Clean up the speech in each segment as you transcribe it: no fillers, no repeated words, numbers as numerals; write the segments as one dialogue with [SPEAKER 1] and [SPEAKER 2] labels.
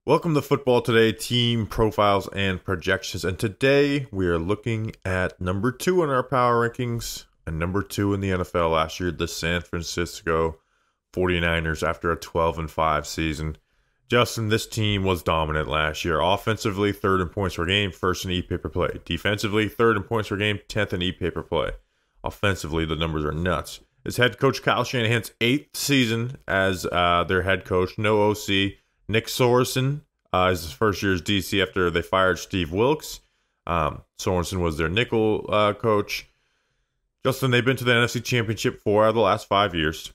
[SPEAKER 1] Welcome to Football Today, team profiles and projections. And today we are looking at number 2 in our power rankings and number 2 in the NFL last year, the San Francisco 49ers after a 12-5 season. Justin, this team was dominant last year. Offensively, 3rd in points per game, 1st in EPA per play. Defensively, 3rd in points per game, 10th in EPA per play. Offensively, the numbers are nuts. It's head coach Kyle Shanahan's 8th season as their head coach. No OC. Nick Sorensen is his first year as DC after they fired Steve Wilkes. Sorensen was their nickel coach. Justin, they've been to the NFC Championship 4 out of the last 5 years.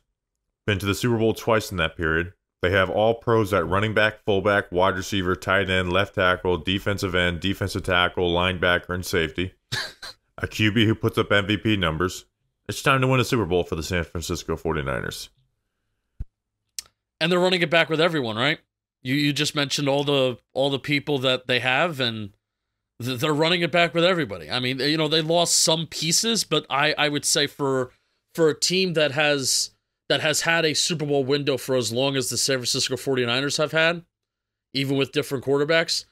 [SPEAKER 1] Been to the Super Bowl twice in that period. They have all pros at running back, fullback, wide receiver, tight end, left tackle, defensive end, defensive tackle, linebacker, and safety. A QB who puts up MVP numbers. It's time to win a Super Bowl for the San Francisco 49ers.
[SPEAKER 2] And they're running it back with everyone, right? You just mentioned all the people that they have, and they're running it back with everybody. I mean, they lost some pieces, but I would say for a team that has had a Super Bowl window for as long as the San Francisco 49ers have had, even with different quarterbacks,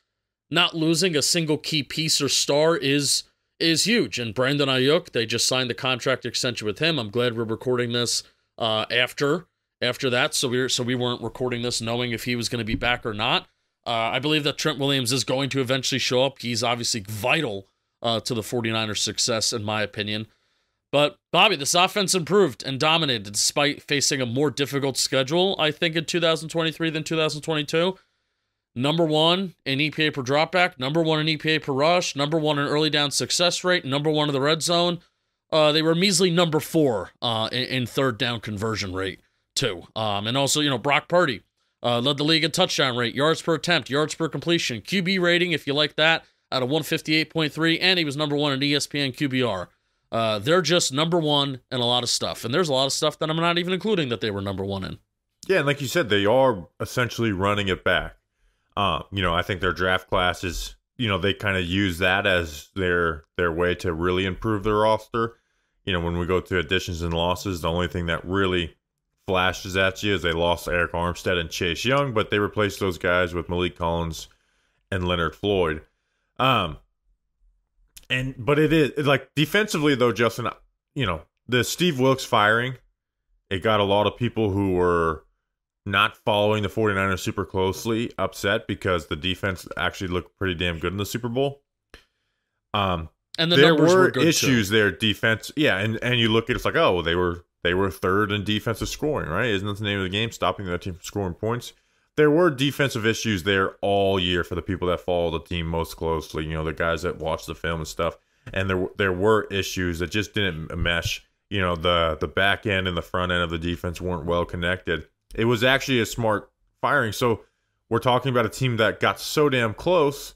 [SPEAKER 2] not losing a single key piece or star is huge. And Brandon Ayuk, they just signed the contract extension with him. I'm glad we're recording this after that, so we weren't recording this knowing if he was going to be back or not. I believe that Trent Williams is going to eventually show up. He's obviously vital to the 49ers' success, in my opinion. But, Bobby, this offense improved and dominated despite facing a more difficult schedule, I think, in 2023 than 2022. Number 1 in EPA per dropback, number 1 in EPA per rush, number 1 in early down success rate, number 1 in the red zone. They were measly number 4 in third down conversion rate, too. And also, Brock Purdy led the league in touchdown rate, yards per attempt, yards per completion, QB rating, if you like that, at a 158.3, and he was number 1 in ESPN QBR. They're just number 1 in a lot of stuff, and there's a lot of stuff that I'm not even including that they were number 1 in.
[SPEAKER 1] Yeah, and like you said, they are essentially running it back. I think their draft class is, they kind of use that as their way to really improve their roster. When we go to additions and losses, the only thing that really flashes at you is they lost Eric Armstead and Chase Young, but they replaced those guys with Malik Collins and Leonard Floyd. But it is like defensively though, Justin, the Steve Wilkes firing, it got a lot of people who were not following the 49ers super closely upset because the defense actually looked pretty damn good in the Super Bowl.
[SPEAKER 2] And the
[SPEAKER 1] there
[SPEAKER 2] numbers
[SPEAKER 1] were
[SPEAKER 2] good
[SPEAKER 1] issues
[SPEAKER 2] too.
[SPEAKER 1] there, defense. Yeah, and you look at it, it's like, oh, they were 3rd in defensive scoring, right? Isn't that the name of the game? Stopping the team from scoring points. There were defensive issues there all year for the people that follow the team most closely. The guys that watch the film and stuff. And there were issues that just didn't mesh. The back end and the front end of the defense weren't well connected. It was actually a smart firing. So we're talking about a team that got so damn close,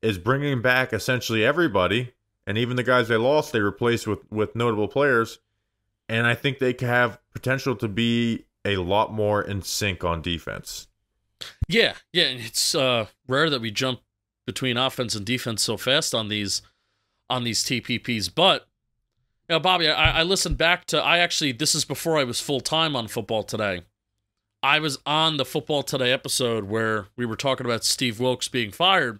[SPEAKER 1] is bringing back essentially everybody. And even the guys they lost, they replaced with notable players. And I think they can have potential to be a lot more in sync on defense.
[SPEAKER 2] Yeah, and it's rare that we jump between offense and defense so fast on these TPPs. But, Bobby, I listened back to, this is before I was full-time on Football Today. I was on the Football Today episode where we were talking about Steve Wilkes being fired.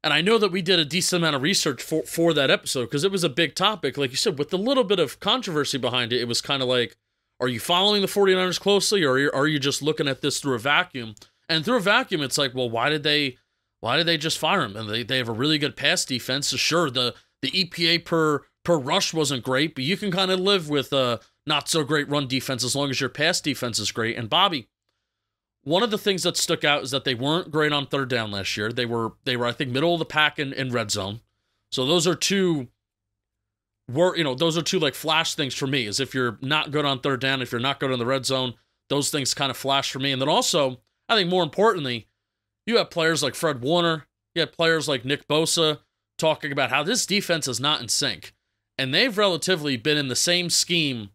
[SPEAKER 2] And I know that we did a decent amount of research for that episode because it was a big topic. Like you said, with a little bit of controversy behind it, it was kind of like, are you following the 49ers closely or are you just looking at this through a vacuum? And through a vacuum, it's like, well, why did they just fire him? And they have a really good pass defense. So sure, the EPA per rush wasn't great, but you can kind of live with a not so great run defense as long as your pass defense is great. And Bobby, one of the things that stuck out is that they weren't great on third down last year. They were I think middle of the pack in red zone. So those are two like flash things for me. Is if you're not good on third down, if you're not good in the red zone, those things kind of flash for me. And then also, I think more importantly, you have players like Fred Warner, you have players like Nick Bosa talking about how this defense is not in sync. And they've relatively been in the same scheme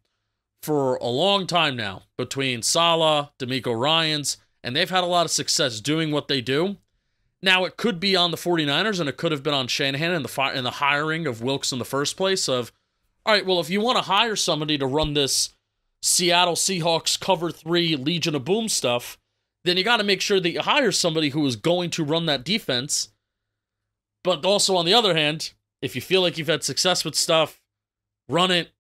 [SPEAKER 2] for a long time now between Saleh, D'Amico Ryans, and they've had a lot of success doing what they do. Now, it could be on the 49ers, and it could have been on Shanahan and the hiring of Wilkes in the first place of, all right, well, if you want to hire somebody to run this Seattle Seahawks cover 3 Legion of Boom stuff, then you got to make sure that you hire somebody who is going to run that defense. But also, on the other hand, if you feel like you've had success with stuff, run it.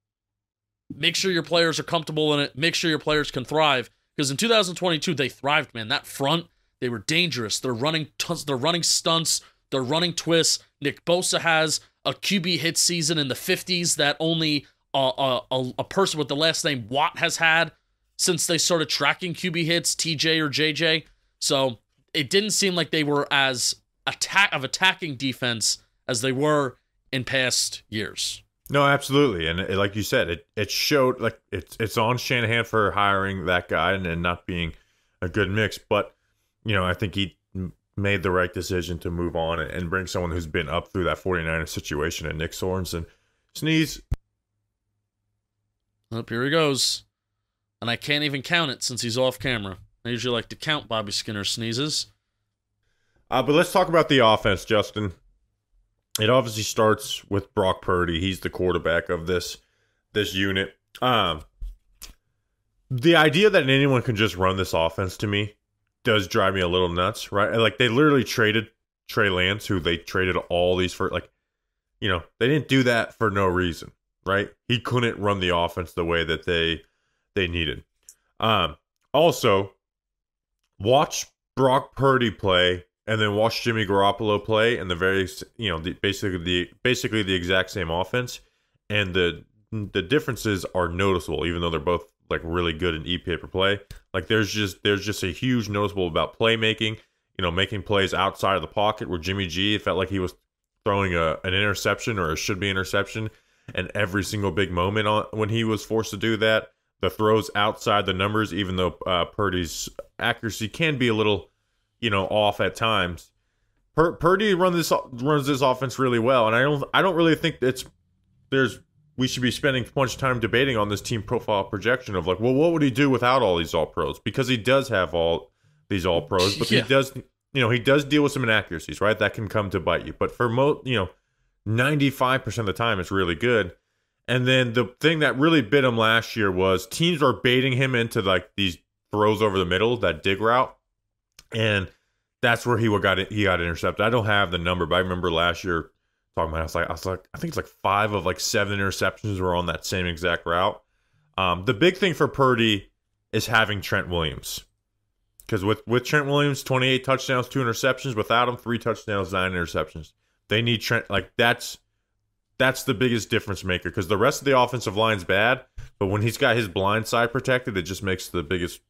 [SPEAKER 2] Make sure your players are comfortable in it. Make sure your players can thrive. Because in 2022, they thrived, man. That front, they were dangerous. They're running tons. They're running stunts. They're running twists. Nick Bosa has a QB hit season in the 50s that only a person with the last name Watt has had since they started tracking QB hits, TJ or JJ. So it didn't seem like they were as attacking defense as they were in past years. No,
[SPEAKER 1] absolutely. And like you said, it showed, like, it's on Shanahan for hiring that guy and not being a good mix. But, I think he made the right decision to move on and bring someone who's been up through that 49ers situation, and Nick Sorensen. Sneeze.
[SPEAKER 2] Up here he goes. And I can't even count it since he's off camera. I usually like to count Bobby Skinner sneezes.
[SPEAKER 1] But let's talk about the offense, Justin. It obviously starts with Brock Purdy. He's the quarterback of this unit. The idea that anyone can just run this offense, to me, does drive me a little nuts, right? Like, they literally traded Trey Lance, who they traded all these for. Like, they didn't do that for no reason, right? He couldn't run the offense the way that they needed. Also, watch Brock Purdy play, and then watch Jimmy Garoppolo play, and basically the exact same offense, and the differences are noticeable, even though they're both like really good in EPA per play. Like, there's just a huge noticeable about playmaking, making plays outside of the pocket, where Jimmy G, it felt like he was throwing an interception or a should-be interception, and every single big moment when he was forced to do that. The throws outside the numbers, even though Purdy's accuracy can be a little, off at times. Purdy runs this offense really well, and I don't really think we should be spending much time debating on this team profile projection of, like, well, what would he do without all these All-Pros? Because he does have all these All-Pros, but he does deal with some inaccuracies, right? That can come to bite you. But for 95% of the time, it's really good. And then the thing that really bit him last year was teams were baiting him into, like, these throws over the middle, that dig route, and that's where he got intercepted. I don't have the number, but I remember last year talking about it. I was like, I think it's like 5 of like 7 interceptions were on that same exact route. The big thing for Purdy is having Trent Williams, because with Trent Williams, 28 touchdowns, 2 interceptions. Without him, 3 touchdowns, 9 interceptions. They need Trent. Like, that's the biggest difference maker, because the rest of the offensive line's bad, but when he's got his blind side protected, it just makes the biggest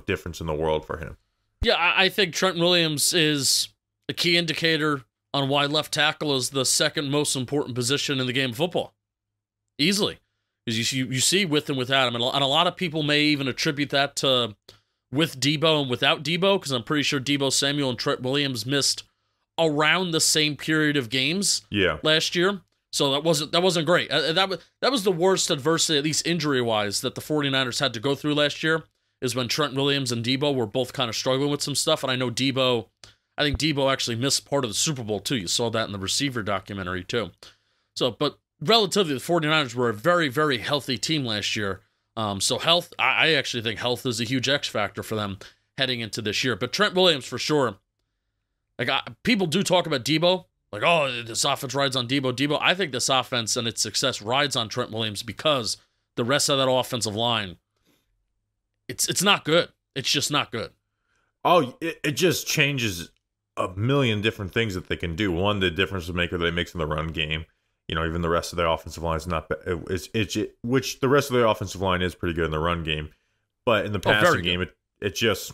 [SPEAKER 1] difference in the world for him.
[SPEAKER 2] Yeah, I think Trent Williams is a key indicator on why left tackle is the second most important position in the game of football. Easily. Because you see with and without him, and a lot of people may even attribute that to with Debo and without Debo, because I'm pretty sure Debo Samuel and Trent Williams missed around the same period of games last year. So that wasn't great. That was the worst adversity, at least injury-wise, that the 49ers had to go through last year, is when Trent Williams and Debo were both kind of struggling with some stuff. And I think Debo actually missed part of the Super Bowl, too. You saw that in the receiver documentary, too. So, but relatively, the 49ers were a very, very healthy team last year. So health, I actually think health is a huge X factor for them heading into this year. But Trent Williams, for sure, like, people do talk about Debo, like, oh, this offense rides on Debo. I think this offense and its success rides on Trent Williams, because the rest of that offensive line, it's not good. It's just not good.
[SPEAKER 1] Oh, it just changes a million different things that they can do. One, the difference maker they makes in the run game. Even the rest of their offensive line is not bad. Which the rest of their offensive line is pretty good in the run game. But in the passing game, it just,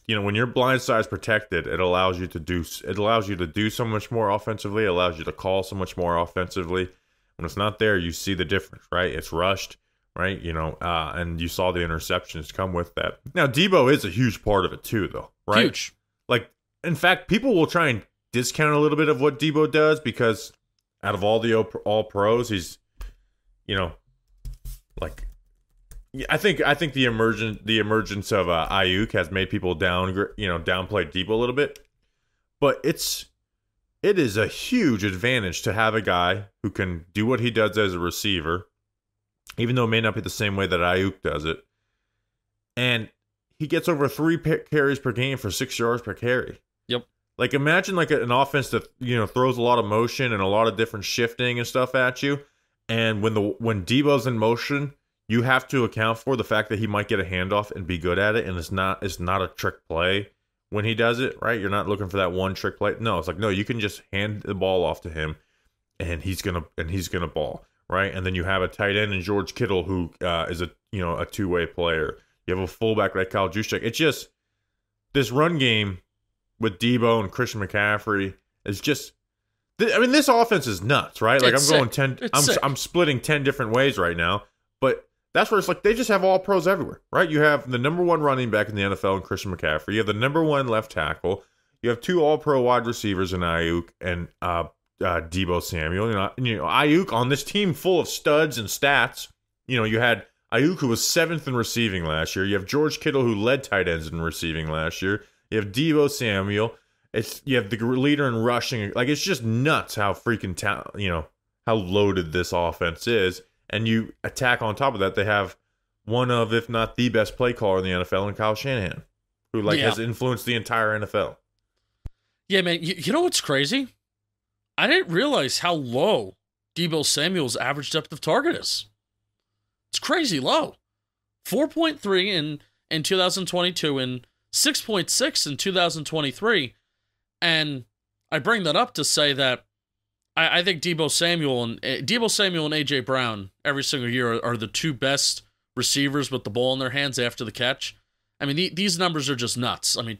[SPEAKER 1] when your blind side is protected, it allows you to do so much more offensively. It allows you to call so much more offensively. When it's not there, you see the difference, right? It's rushed, right? And you saw the interceptions come with that. Now, Debo is a huge part of it too, though, right?
[SPEAKER 2] Huge.
[SPEAKER 1] Like, in fact, people will try and discount a little bit of what Debo does, because out of all the All-Pros, he's, like, I think the emergence of Ayuk has made people downplay Debo a little bit, but it is a huge advantage to have a guy who can do what he does as a receiver, even though it may not be the same way that Ayuk does it, and he gets over 3 carries per game for 6 yards per carry.
[SPEAKER 2] Yep.
[SPEAKER 1] Like, imagine like an offense that, you know, throws a lot of motion and a lot of different shifting and stuff at you. And when Debo's in motion, you have to account for the fact that he might get a handoff and be good at it, and it's not a trick play when he does it, right? You're not looking for that one trick play. No, it's like, no, you can just hand the ball off to him, and he's gonna ball, right? And then you have a tight end in George Kittle who is a two-way player. You have a fullback like Kyle Juszczyk. It's just this run game with Debo and Christian McCaffrey is just. I mean, this offense is nuts, right? Like, I'm splitting 10 different ways right now, but that's where it's like they just have all pros everywhere, right? You have the number 1 running back in the NFL in Christian McCaffrey. You have the number 1 left tackle. You have 2 all-pro wide receivers in Ayuk and Debo Samuel. You know, Ayuk on this team full of studs and stats. You know, you had Ayuk, who was 7th in receiving last year. You have George Kittle, who led tight ends in receiving last year. You have Debo Samuel. You have the leader in rushing. Like, it's just nuts how freaking how loaded this offense is. And you attack on top of that, they have one of, if not the best play caller in the NFL, in Kyle Shanahan, who has influenced the entire NFL.
[SPEAKER 2] Yeah, man. You know what's crazy? I didn't realize how low Debo Samuel's average depth of target is. It's crazy low. 4.3 in 2022 and 6.6 in 2023. And I bring that up to say that I think Debo Samuel and A.J. Brown every single year are the 2 best receivers with the ball in their hands after the catch. I mean, these numbers are just nuts. I mean,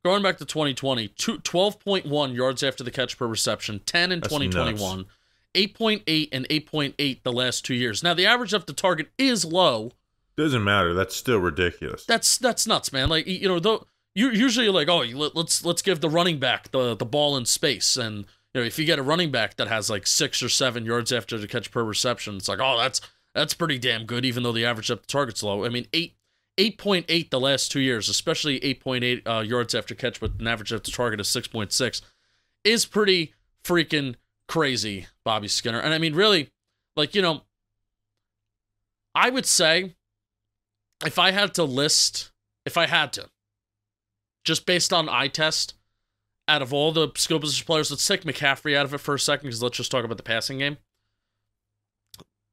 [SPEAKER 2] going back to 2020, 12.1 yards after the catch per reception, 10 in 2021, 8.8 and 8.8 the last 2 years. Now, the average up the target is low.
[SPEAKER 1] Doesn't matter. That's still ridiculous.
[SPEAKER 2] That's nuts, man. Like, you know, though. You're usually like, oh, let's give the running back the ball in space, and you know, if you get a running back that has like 6 or 7 yards after the catch per reception, it's like, oh, that's pretty damn good, even though the average up the target's low. I mean, 8.8 the last 2 years, especially 8.8 yards after catch with an average up the target of 6.6, is pretty freaking crazy, Bobby Skinner. And I mean, really, like, you know, I would say if I had to. Just based on eye test, out of all the skill position players, let's take McCaffrey out of it for a second, because let's just talk about the passing game.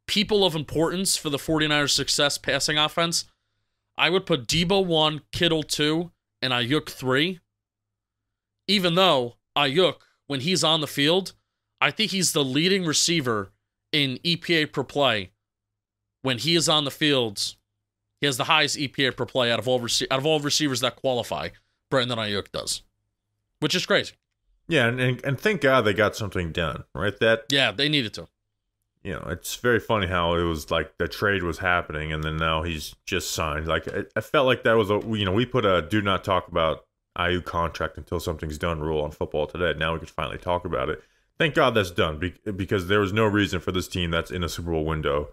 [SPEAKER 2] People of importance for the 49ers' success passing offense, I would put Debo 1, Kittle 2, and Ayuk 3. Even though Ayuk, when he's on the field, I think he's the leading receiver in EPA per play. When he is on the field, he has the highest EPA per play out of all receivers that qualify. Brandon Ayuk does, which is crazy.
[SPEAKER 1] Yeah, and thank God they got something done, right?
[SPEAKER 2] Yeah, they needed to.
[SPEAKER 1] You know, it's very funny how it was like the trade was happening, and then now he's just signed. Like, I felt like that was we put a do not talk about Ayuk contract until something's done rule on Football Today. Now we could finally talk about it. Thank God that's done, because there was no reason for this team that's in a Super Bowl window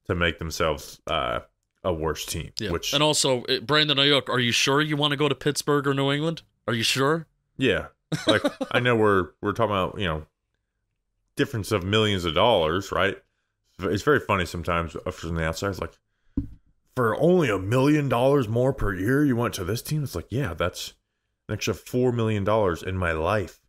[SPEAKER 1] to make themselves a worse team.
[SPEAKER 2] Yeah.
[SPEAKER 1] Which,
[SPEAKER 2] and also, Brandon Ayuk, are you sure you want to go to Pittsburgh or New England? Are you sure?
[SPEAKER 1] Yeah. Like, I know we're talking about, you know, difference of millions of dollars, right? It's very funny sometimes from the outside. It's like, for only $1 million more per year, you went to this team? It's like, yeah, that's an extra $4 million in my life.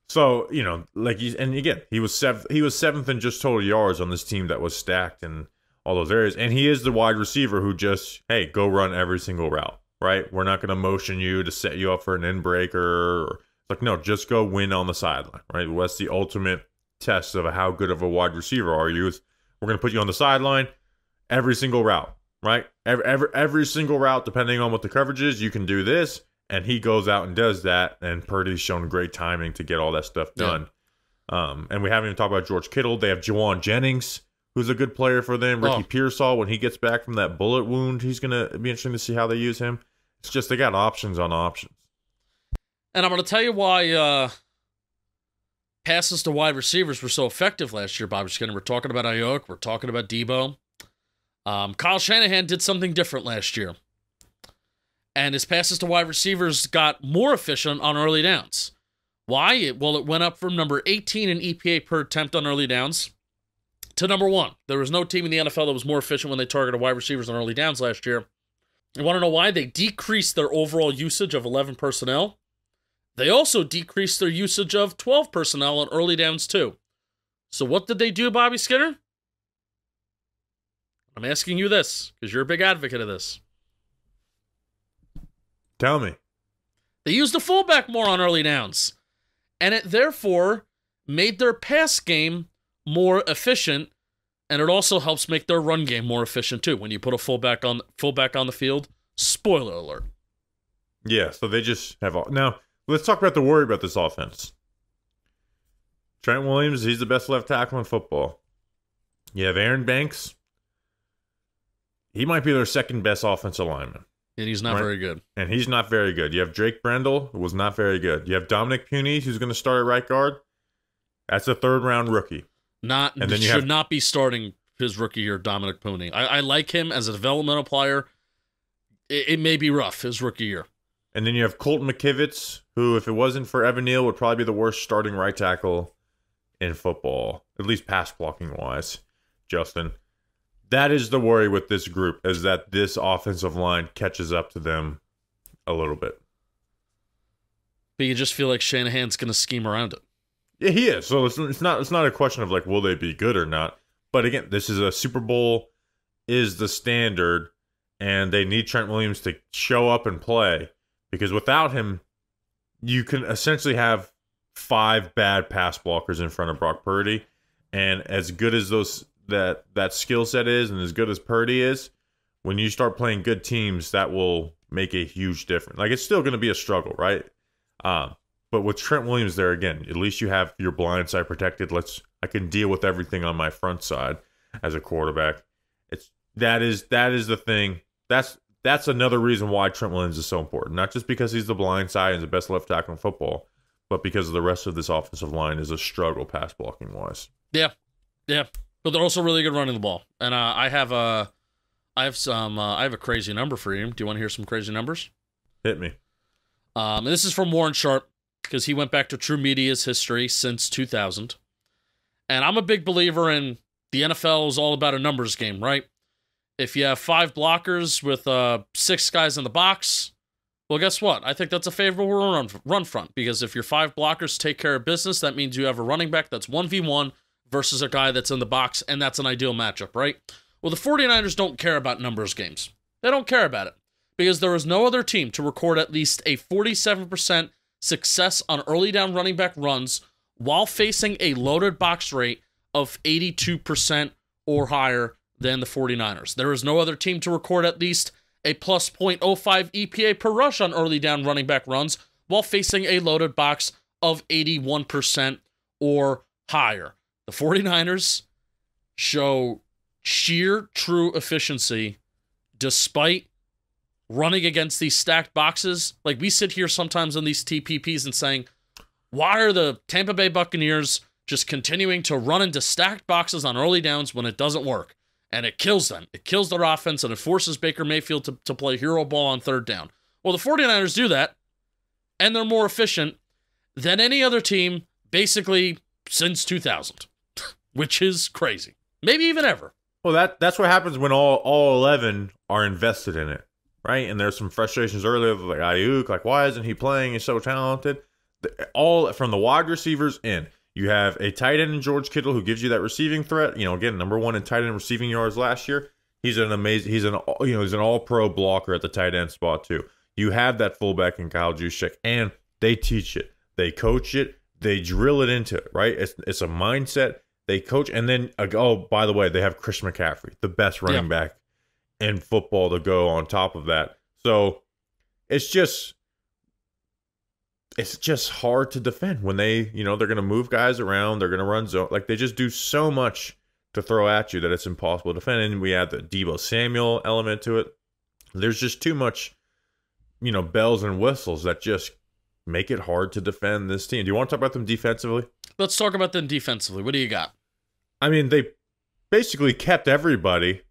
[SPEAKER 1] So, you know, like, he was seventh in just total yards on this team that was stacked in all those areas. And he is the wide receiver who just, hey, go run every single route, right? We're not going to motion you to set you up for an in breaker. It's like, no, just go win on the sideline, right? Well, that's the ultimate test of how good of a wide receiver are you. Is we're going to put you on the sideline every single route, right? Every single route, depending on what the coverage is, you can do this. And he goes out and does that, and Purdy's shown great timing to get all that stuff done. Yeah. And we haven't even talked about George Kittle. They have Jawan Jennings, who's a good player for them. Ricky Pearsall, when he gets back from that bullet wound, he's going to be interesting to see how they use him. It's just they got options on options.
[SPEAKER 2] And I'm going to tell you why passes to wide receivers were so effective last year, Bobby Skinner. We're talking about Ayuk. We're talking about Debo. Kyle Shanahan did something different last year. And his passes to wide receivers got more efficient on early downs. Why? Well, it went up from number 18 in EPA per attempt on early downs to number 1. There was no team in the NFL that was more efficient when they targeted wide receivers on early downs last year. You want to know why? They decreased their overall usage of 11 personnel. They also decreased their usage of 12 personnel on early downs too. So what did they do, Bobby Skinner? I'm asking you this, because you're a big advocate of this.
[SPEAKER 1] Tell me.
[SPEAKER 2] They used the fullback more on early downs. And it therefore made their pass game more efficient. And it also helps make their run game more efficient too. When you put a fullback on the field, spoiler alert.
[SPEAKER 1] Yeah, so they just have all. Now, let's talk about the worry about this offense. Trent Williams, he's the best left tackle in football. You have Aaron Banks. He might be their second best offensive lineman.
[SPEAKER 2] And he's not very good.
[SPEAKER 1] And he's not very good. You have Drake Brendel, who was not very good. You have Dominic Puni, who's going to start at right guard. That's a third-round rookie.
[SPEAKER 2] Should not be starting his rookie year, Dominic Puni. I like him as a developmental player. It may be rough, his rookie year.
[SPEAKER 1] And then you have Colton McKivitz, who, if it wasn't for Evan Neal, would probably be the worst starting right tackle in football, at least pass blocking-wise, Justin. That is the worry with this group, is that this offensive line catches up to them a little bit.
[SPEAKER 2] But you just feel like Shanahan's going to scheme around it.
[SPEAKER 1] Yeah, he is. So it's not a question of like, will they be good or not? But again, this is a Super Bowl is the standard, and they need Trent Williams to show up and play, because without him, you can essentially have 5 bad pass blockers in front of Brock Purdy, and as good as that skill set is, and as good as Purdy is, when you start playing good teams, that will make a huge difference. Like, it's still going to be a struggle, right? But with Trent Williams there, again, at least you have your blind side protected. I can deal with everything on my front side as a quarterback. That is the thing. That's another reason why Trent Williams is so important. Not just because he's the blind side and the best left tackle in football, but because the rest of this offensive line is a struggle pass blocking wise.
[SPEAKER 2] Yeah. But they're also really good running the ball. And I have a crazy number for you. Do you want to hear some crazy numbers?
[SPEAKER 1] Hit me.
[SPEAKER 2] And this is from Warren Sharp, because he went back to True Media's history since 2000. And I'm a big believer in the NFL is all about a numbers game, right? If you have 5 blockers with 6 guys in the box, well, guess what? I think that's a favorable run front, because if your 5 blockers take care of business, that means you have a running back that's 1v1 versus a guy that's in the box, and that's an ideal matchup, right? Well, the 49ers don't care about numbers games. They don't care about it, because there is no other team to record at least a 47% success on early down running back runs while facing a loaded box rate of 82% or higher than the 49ers. There is no other team to record at least a plus .05 EPA per rush on early down running back runs while facing a loaded box of 81% or higher. The 49ers show sheer true efficiency despite running against these stacked boxes. Like, we sit here sometimes on these TPPs and saying, why are the Tampa Bay Buccaneers just continuing to run into stacked boxes on early downs when it doesn't work? And it kills them. It kills their offense, and it forces Baker Mayfield to play hero ball on third down. Well, the 49ers do that, and they're more efficient than any other team basically since 2000, which is crazy. Maybe even ever.
[SPEAKER 1] Well, that's what happens when all 11 are invested in it, right? And there's some frustrations earlier, like Ayuk, like, why isn't he playing? He's so talented. All from the wide receivers in. You have a tight end in George Kittle who gives you that receiving threat. You know, again, number 1 in tight end receiving yards last year. He's an all-pro blocker at the tight end spot too. You have that fullback in Kyle Juszczyk, and they teach it, they coach it, they drill it into it, right? It's a mindset. They coach, and then by the way, they have Chris McCaffrey, the best running back in football, to go on top of that. So it's just hard to defend when they're going to move guys around. They're going to run zone. Like, they just do so much to throw at you that it's impossible to defend. And we add the Deebo Samuel element to it. There's just too much, bells and whistles that just make it hard to defend this team. Do you want to talk about them defensively?
[SPEAKER 2] Let's talk about them defensively. What do you got?
[SPEAKER 1] I mean, they basically kept everybody,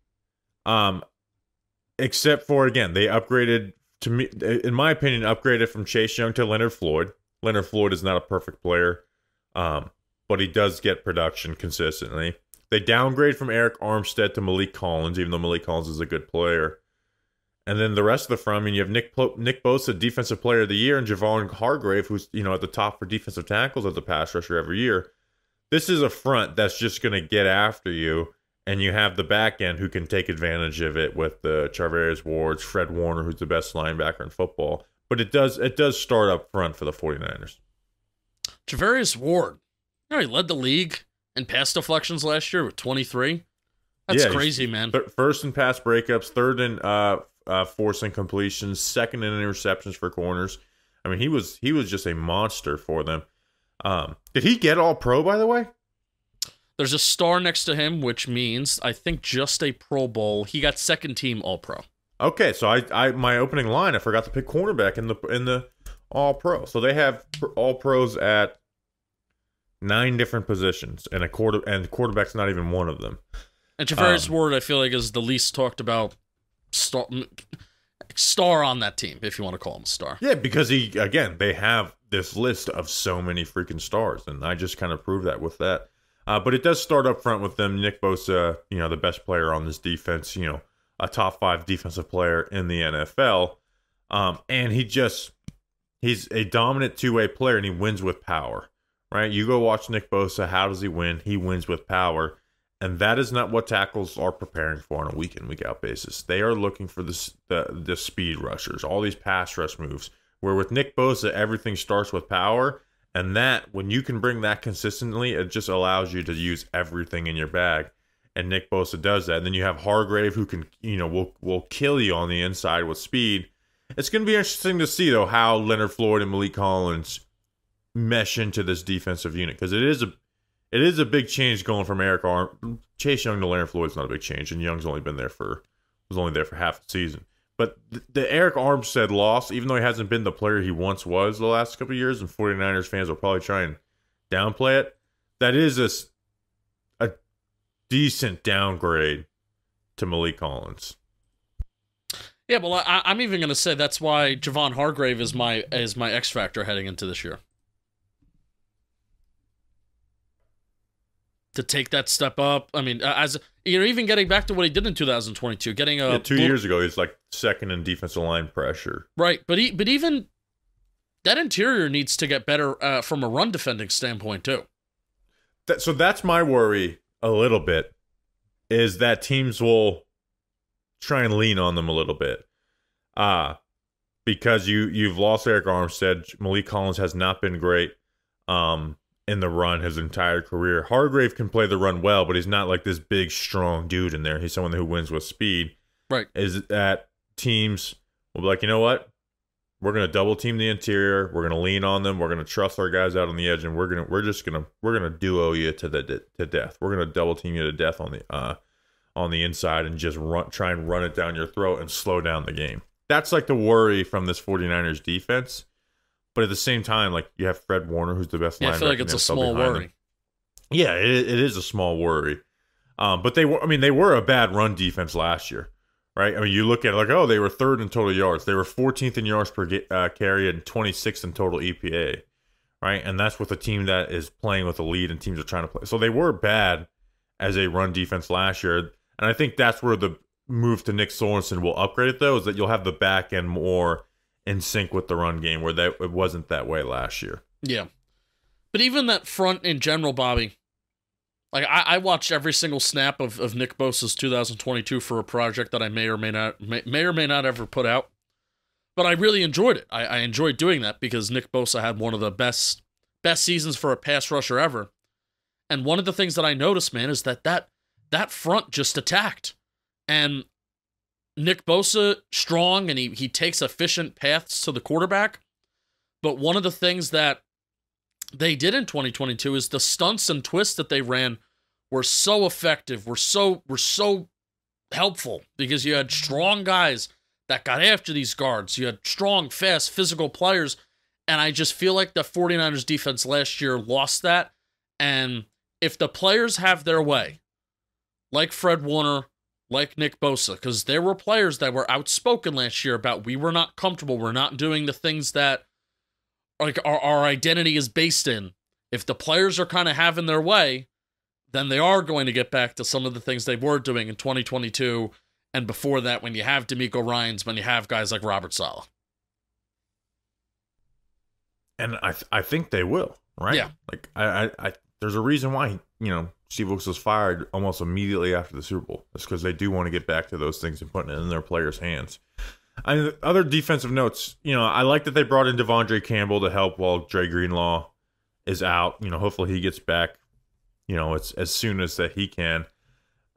[SPEAKER 1] except for, again, they upgraded, to me, in my opinion, upgraded from Chase Young to Leonard Floyd. Leonard Floyd is not a perfect player, but he does get production consistently. They downgrade from Eric Armstead to Malik Collins, even though Malik Collins is a good player. And then the rest of the front, I mean, you have Nick Bosa, Defensive Player of the Year, and Javon Hargrave, who's, at the top for defensive tackles as a pass rusher every year. This is a front that's just going to get after you, and you have the back end who can take advantage of it with the Charvarius Wards, Fred Warner, who's the best linebacker in football. But it does start up front for the 49ers.
[SPEAKER 2] Charvarius Ward, he led the league in pass deflections last year with 23. That's crazy, man.
[SPEAKER 1] First in pass breakups, third in forcing completions, second in interceptions for corners. I mean, he was just a monster for them. Did he get all pro, by the way?
[SPEAKER 2] There's a star next to him, which means I think just a Pro Bowl. He got second team all pro.
[SPEAKER 1] Okay, so I my opening line, I forgot to pick cornerback in the all pro. So they have all pros at 9 different positions, and quarterback's not even one of them.
[SPEAKER 2] And Charvarius Ward, I feel like, is the least talked about star on that team, if you want to call him a star.
[SPEAKER 1] Yeah, because they have this list of so many freaking stars, and I just kind of proved that with that. But it does start up front with them. Nick Bosa, the best player on this defense, a top 5 defensive player in the NFL. And he's a dominant two-way player, and he wins with power, right? You go watch Nick Bosa. How does he win? He wins with power. And that is not what tackles are preparing for on a week in, week out basis. They are looking for the speed rushers, all these pass rush moves, where with Nick Bosa, everything starts with power. And that, when you can bring that consistently, it just allows you to use everything in your bag. And Nick Bosa does that. And then you have Hargrave, who can, will kill you on the inside with speed. It's going to be interesting to see, though, how Leonard Floyd and Malik Collins mesh into this defensive unit, because it is a big change going from Chase Young to Leonard Floyd's not a big change, and Young's only there for half the season. But the Eric Armstead loss, even though he hasn't been the player he once was the last couple of years, and 49ers fans will probably try and downplay it, that is a decent downgrade to Malik Collins.
[SPEAKER 2] Yeah, well, I'm even going to say that's why Javon Hargrave is my X factor heading into this year. To take that step up. I mean, as even getting back to what he did in 2022, getting
[SPEAKER 1] 2 years ago, he's like second in defensive line pressure.
[SPEAKER 2] Right, but even that interior needs to get better from a run defending standpoint too.
[SPEAKER 1] So that's my worry a little bit, is that teams will try and lean on them a little bit, because you've lost Eric Armstead. Malik Collins has not been great in the run his entire career. Hargrave can play the run well, but he's not like this big, strong dude in there. He's someone who wins with speed.
[SPEAKER 2] Right.
[SPEAKER 1] Is that teams will be like, you know what? We're going to double team the interior. We're going to lean on them. We're going to trust our guys out on the edge, and we're going to duo you to death. We're going to double team you to death on the inside and just try and run it down your throat and slow down the game. That's like the worry from this 49ers defense. But at the same time, like, you have Fred Warner, who's the best linebacker.
[SPEAKER 2] I feel like it's a small worry.
[SPEAKER 1] Yeah, it is a small worry. But they were a bad run defense last year, right? I mean, you look at it like, they were 3rd in total yards. They were 14th in yards per carry and 26th in total EPA, right? And that's with a team that is playing with a lead and teams are trying to play. So they were bad as a run defense last year. And I think that's where the move to Nick Sorensen will upgrade it, though, is that you'll have the back end more in sync with the run game, where it wasn't that way last year.
[SPEAKER 2] Yeah. But even that front in general, Bobby, like I watched every single snap of Nick Bosa's 2022 for a project that I may or may not ever put out. But I really enjoyed it. I enjoyed doing that because Nick Bosa had one of the best seasons for a pass rusher ever. And one of the things that I noticed, man, is that front just attacked. And Nick Bosa, strong, and he takes efficient paths to the quarterback. But one of the things that they did in 2022 is the stunts and twists that they ran were so effective, were so helpful, because you had strong guys that got after these guards. You had strong, fast, physical players, and I just feel like the 49ers defense last year lost that. And if the players have their way, like Fred Warner, like Nick Bosa, because there were players that were outspoken last year about, we were not comfortable, we're not doing the things that like our identity is based in. If the players are kind of having their way, then they are going to get back to some of the things they were doing in 2022 And before that, when you have D'Amico Ryans, when you have guys like Robert Saleh.
[SPEAKER 1] And I think they will, right?
[SPEAKER 2] Yeah.
[SPEAKER 1] Like, I there's a reason why, Steve Wilkes was fired almost immediately after the Super Bowl. It's because they do want to get back to those things and putting it in their players' hands. Other defensive notes, I like that they brought in Devondre Campbell to help while Dre Greenlaw is out. Hopefully he gets back, it's as soon as that he can.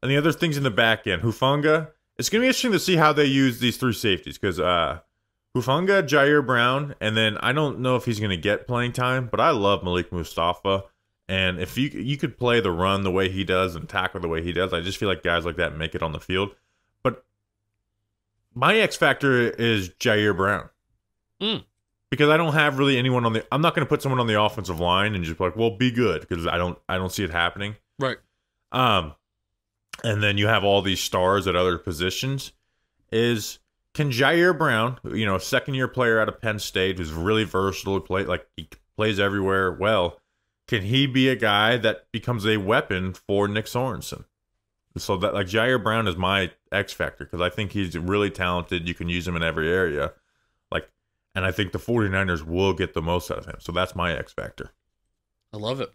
[SPEAKER 1] And the other things in the back end, Hufanga, it's going to be interesting to see how they use these three safeties because Hufanga, Jair Brown, and then I don't know if he's going to get playing time, but I love Malik Mustafa. And if you could play the run the way he does and tackle the way he does, I just feel like guys like that make it on the field. But my X factor is Jair Brown. Because I don't have really anyone I'm not going to put someone on the offensive line and just be like, well, be good, because I don't see it happening.
[SPEAKER 2] Right.
[SPEAKER 1] And then you have all these stars at other positions. Can Jair Brown, a second-year player out of Penn State who's really versatile, he plays everywhere well, can he be a guy that becomes a weapon for Nick Sorensen? So that, like, Jair Brown is my X factor because I think he's really talented. You can use him in every area. And I think the 49ers will get the most out of him. So that's my X factor.
[SPEAKER 2] I love it.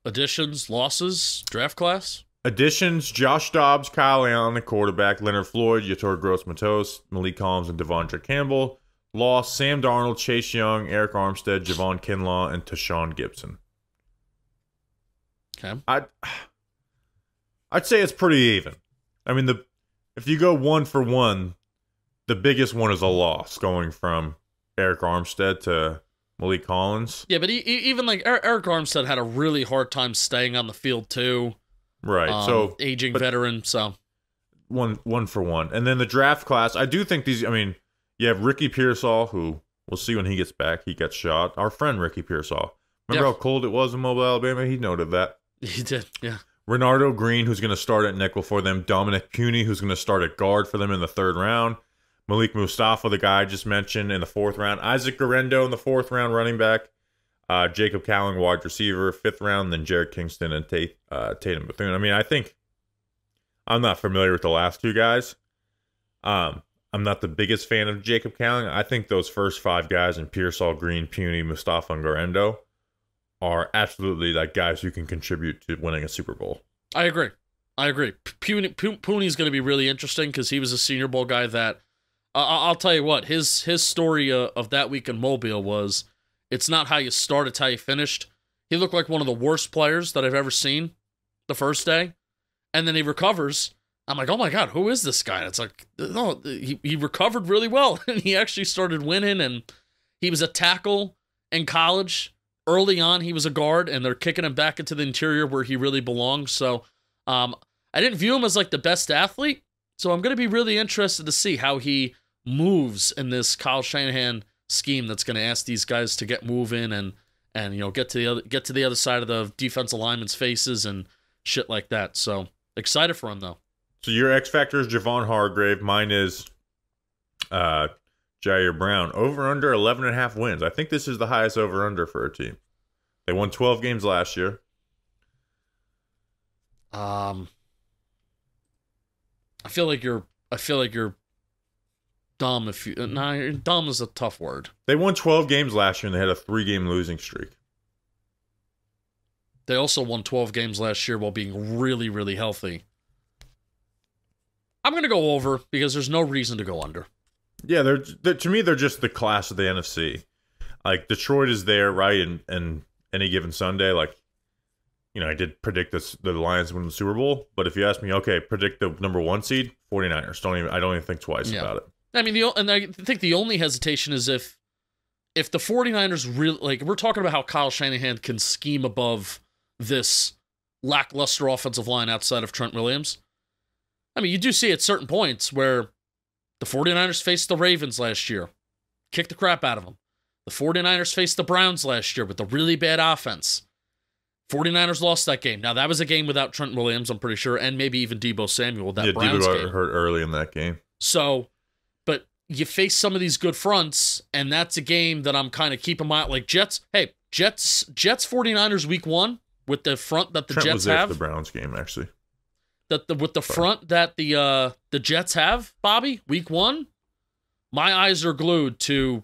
[SPEAKER 2] Additions, losses, draft class?
[SPEAKER 1] Additions, Josh Dobbs, Kyle Allen, the quarterback, Leonard Floyd, Yator Gross-Matos, Malik Collins, and Devondre Campbell. Loss, Sam Darnold, Chase Young, Eric Armstead, Javon Kinlaw, and Tashawn Gibson.
[SPEAKER 2] Okay.
[SPEAKER 1] I'd say it's pretty even. I mean, if you go one for one, the biggest one is a loss, going from Eric Armstead to Malik Collins.
[SPEAKER 2] Yeah, but even like Eric Armstead had a really hard time staying on the field too.
[SPEAKER 1] Right.
[SPEAKER 2] Aging veteran. So
[SPEAKER 1] one for one, and then the draft class. I do think these. I mean, you have Ricky Pearsall, who we'll see when he gets back. He got shot. Our friend Ricky Pearsall. Remember how cold it was in Mobile, Alabama? He noted that.
[SPEAKER 2] He did. Yeah.
[SPEAKER 1] Renardo Green, who's going to start at nickel for them. Dominic Puny, who's going to start at guard for them in the 3rd round. Malik Mustafa, the guy I just mentioned, in the 4th round. Isaac Garendo in the 4th round, running back. Jacob Cowling, wide receiver, 5th round. Then Jared Kingston and Tatum Bethune. I mean, I think I'm not familiar with the last two guys. I'm not the biggest fan of Jacob Cowling. I think those first 5 guys in Pearsall, Green, Puny, Mustafa, and Garendo are absolutely like guys who can contribute to winning a Super Bowl.
[SPEAKER 2] I agree. Puny's going to be really interesting because he was a Senior Bowl guy that I'll tell you what, his story of that week in Mobile was, it's not how you start, it's how you finished. He looked like one of the worst players that I've ever seen the first day, and then he recovers. I'm like, oh my God, who is this guy? And it's like, no, he recovered really well, and he actually started winning, and he was a tackle in college. Early on, he was a guard, and they're kicking him back into the interior where he really belongs. So I didn't view him as like the best athlete, so I'm going to be really interested to see how he moves in this Kyle Shanahan scheme that's going to ask these guys to get moving and get to the other side of the defensive linemen's faces and shit like that. So excited for him though.
[SPEAKER 1] So your X factor is Javon Hargrave. Mine is Jair Brown. Over under 11.5 wins. I think this is the highest over under for a team. They won 12 games last year.
[SPEAKER 2] I feel like you're dumb if you... Nah, dumb is a tough word.
[SPEAKER 1] They won 12 games last year, and they had a 3-game losing streak.
[SPEAKER 2] They also won 12 games last year while being really, really healthy. I'm going to go over because there's no reason to go under.
[SPEAKER 1] Yeah, they're to me, they're just the class of the NFC. Like, Detroit is there, right? And any given Sunday, like, I did predict the Lions win the Super Bowl, but if you ask me, okay, predict the number 1 seed, 49ers. I don't even think twice about it. I mean,
[SPEAKER 2] I think the only hesitation is if the 49ers really, like, we're talking about how Kyle Shanahan can scheme above this lackluster offensive line outside of Trent Williams. I mean, you do see at certain points where the 49ers faced the Ravens last year, kicked the crap out of them. The 49ers faced the Browns last year with a really bad offense. 49ers lost that game. Now, that was a game without Trent Williams, I'm pretty sure, and maybe even Deebo Samuel, that Browns game.
[SPEAKER 1] Deebo hurt early in that game.
[SPEAKER 2] So, but you face some of these good fronts, and that's a game that I'm kind of keeping my eye. Like Jets 49ers week 1 with the front that the
[SPEAKER 1] Trent
[SPEAKER 2] Jets
[SPEAKER 1] was there
[SPEAKER 2] have.
[SPEAKER 1] for the Browns game, actually.
[SPEAKER 2] with the front that the Jets have, Bobby, week 1, my eyes are glued to,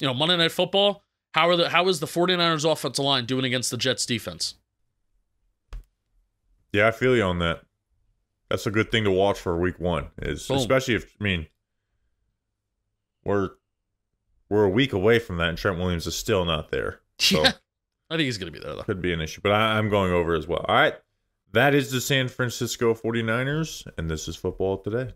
[SPEAKER 2] Monday Night Football. How is the 49ers offensive line doing against the Jets defense?
[SPEAKER 1] Yeah, I feel you on that. That's a good thing to watch for week 1, especially if, we're a week away from that and Trent Williams is still not there. So
[SPEAKER 2] Yeah, I think he's going to be there, though.
[SPEAKER 1] Could be an issue, but I'm going over as well. All right, that is the San Francisco 49ers, and this is Football Today.